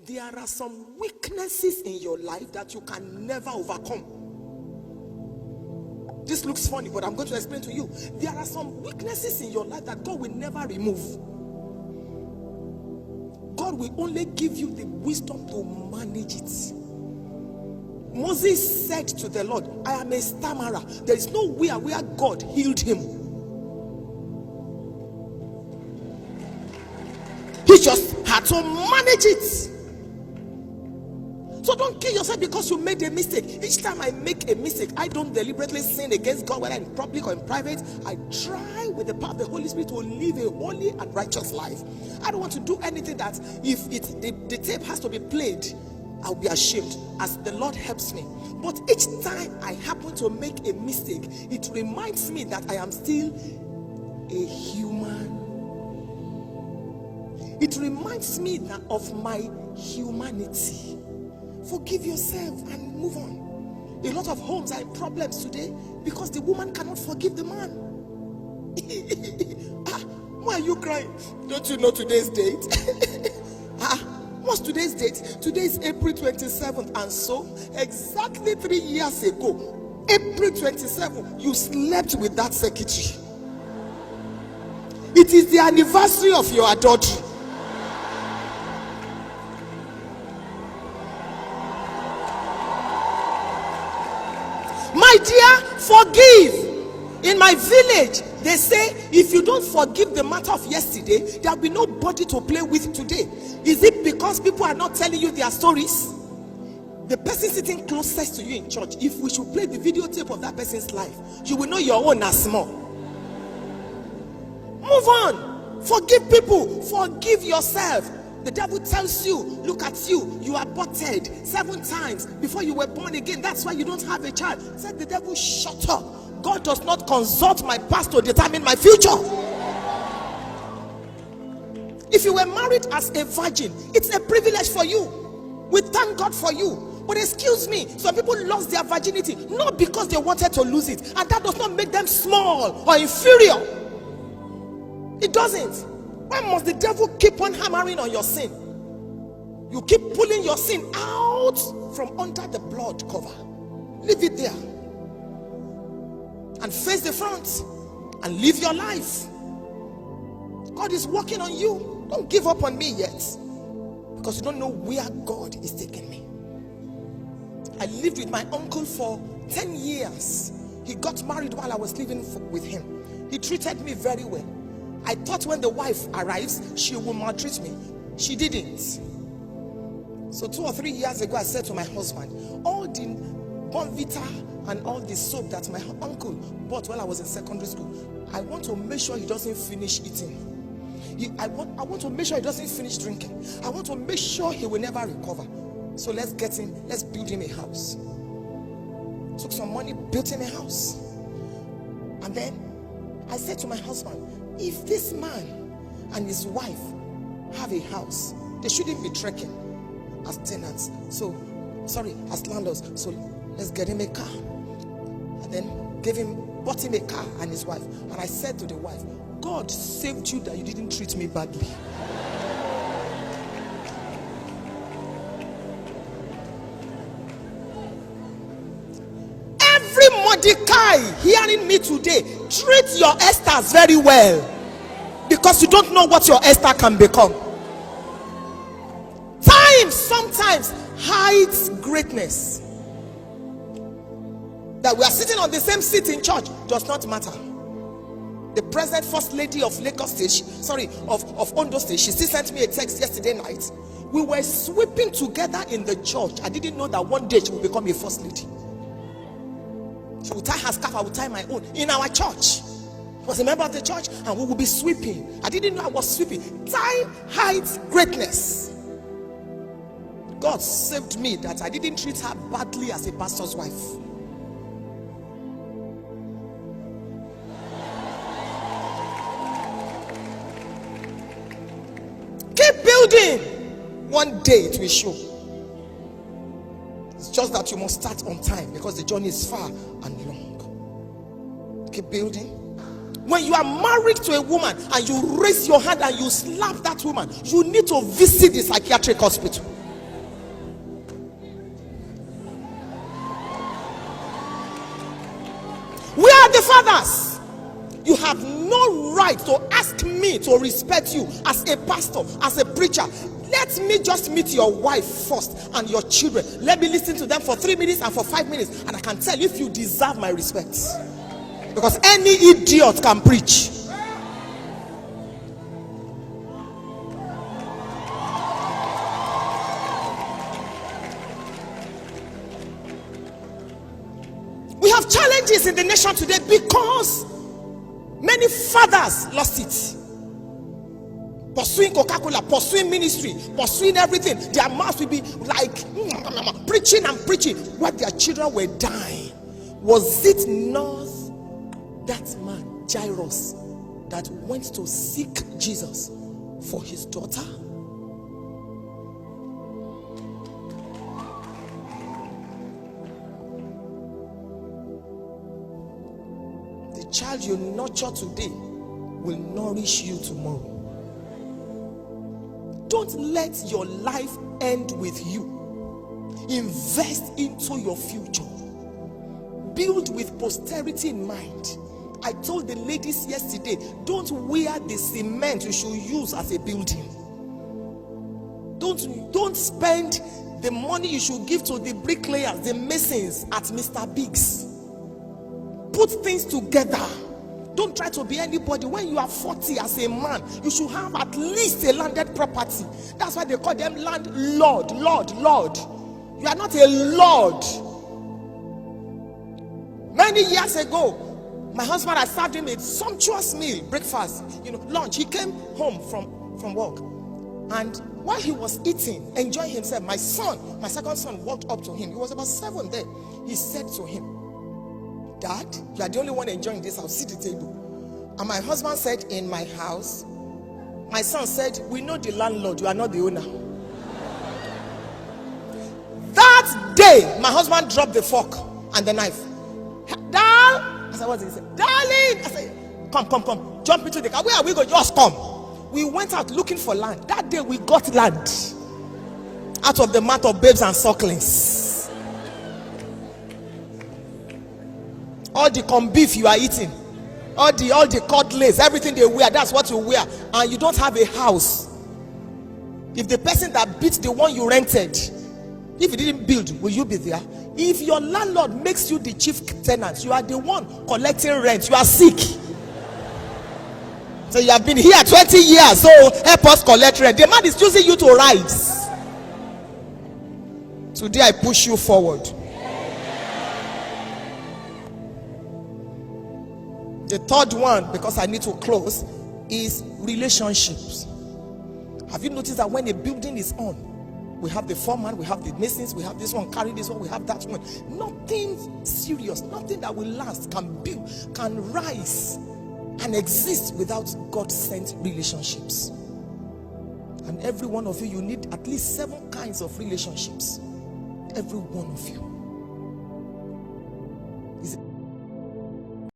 There are some weaknesses in your life that you can never overcome. This looks funny, but I'm going to explain to you. There are some weaknesses in your life that God will never remove. God will only give you the wisdom to manage it. Moses said to the Lord, I am a stammerer. There is nowhere where God healed him. He just had to manage it. So don't kill yourself because you made a mistake. Each time I make a mistake, I don't deliberately sin against God, whether in public or in private. I try with the power of the Holy Spirit to live a holy and righteous life. I don't want to do anything that if the tape has to be played, I'll be ashamed, as the Lord helps me. But each time I happen to make a mistake, it reminds me that I am still a human. It reminds me that of my humanity. Forgive yourself and move on. A lot of homes are in problems today because the woman cannot forgive the man. Why are you crying? Don't you know today's date? What's today's date? Today is April 27th, and so exactly 3 years ago, April 27th, you slept with that secretary. It is the anniversary of your adultery. My dear, forgive. In my village, they say if you don't forgive the matter of yesterday, there'll be nobody to play with today. Is it because people are not telling you their stories? The person sitting closest to you in church, if we should play the videotape of that person's life, you will know your own as small. Move on. Forgive people. Forgive yourself. The devil tells you, look at you, you aborted 7 times before you were born again. That's why you don't have a child. Said the devil, shut up. God does not consult my past to determine my future. If you were married as a virgin, it's a privilege for you. We thank God for you. But excuse me, some people lost their virginity not because they wanted to lose it, and that does not make them small or inferior. It doesn't. Why must the devil keep on hammering on your sin? You keep pulling your sin out from under the blood cover. Leave it there and face the front and live your life. God is working on you. Don't give up on me yet, because you don't know where God is taking me. I lived with my uncle for 10 years. He got married while I was living with him. He treated me very well. I thought when the wife arrives, she will maltreat me. She didn't. So 2 or 3 years ago, I said to my husband, all the Bonvita and all the soap that my uncle bought while I was in secondary school, I want to make sure he doesn't finish eating. I want to make sure he doesn't finish drinking. I want to make sure he will never recover. So let's build him a house. Took some money, built him a house. And then I said to my husband, if this man and his wife have a house, they shouldn't be trekking as tenants. As landlords. So let's get him a car. And then bought him a car and his wife. And I said to the wife, God saved you that you didn't treat me badly. Every Mordecai hearing me today, treat your Esthers very well, because you don't know what your Esther can become. Time sometimes hides greatness. That we are sitting on the same seat in church does not matter. The present first lady of of Ondo State, she still sent me a text yesterday night. We were sweeping together in the church. I didn't know that one day she would become a first lady. She would tie her scarf, I would tie my own in our church. I was a member of the church and we would be sweeping. I didn't know I was sweeping. Time hides greatness. God saved me that I didn't treat her badly as a pastor's wife. Keep building. One day it will show. It's just that you must start on time, because the journey is far and long. Keep building. When you are married to a woman and you raise your hand and you slap that woman, you need to visit the psychiatric hospital. fathers, you have no right to ask me to respect you as a pastor, as a preacher. Let me just meet your wife first and your children. Let me listen to them for 3 minutes and for 5 minutes, and I can tell if you deserve my respect. Because any idiot can preach. We have challenges in the nation today because many fathers lost it. Pursuing Coca-Cola, pursuing ministry, pursuing everything. Their mouths will be like preaching and preaching while their children were dying. Was it not that man, Jairus, that went to seek Jesus for his daughter? The child you nurture today will nourish you tomorrow. Don't let your life end with you. Invest into your future. Build with posterity in mind. I told the ladies yesterday, don't wear the cement you should use as a building. Don't spend the money you should give to the bricklayers, the masons at Mr. Biggs. Put things together. Don't try to be anybody. When you are 40 as a man, you should have at least a landed property. That's why they call them landlord. Lord. You are not a lord. Many years ago, my husband had served him a sumptuous meal, breakfast, lunch. He came home from work, and while he was eating, enjoying himself, my second son, walked up to him. He was about 7 there. He said to him, "Dad, you are the only one enjoying this house. Sit at the table." And my husband said, "In my house?" My son said, "We know the landlord, you are not the owner." That day, my husband dropped the fork and the knife. "Dad," I said, "What's it?" He said, "Darling." I said, Come, jump into the car. Where are we going? Just come. We went out looking for land. That day we got land out of the mouth of babes and sucklings. All the corn beef you are eating, all the cutlass, everything they wear, that's what you wear, and you don't have a house. If the person that beat the one you rented, if he didn't build, will you be there? If your landlord makes you the chief tenant, you are the one collecting rent, you are sick. So you have been here 20 years, so help us collect rent. The man is choosing you to rise. Today I push you forward. The third one, because I need to close, is relationships. Have you noticed that when a building is on, we have the foreman, we have the masons, we have this one, carry this one, we have that one. Nothing serious, nothing that will last can build, can rise and exist without God-sent relationships. And every one of you need at least 7 kinds of relationships. Every one of you.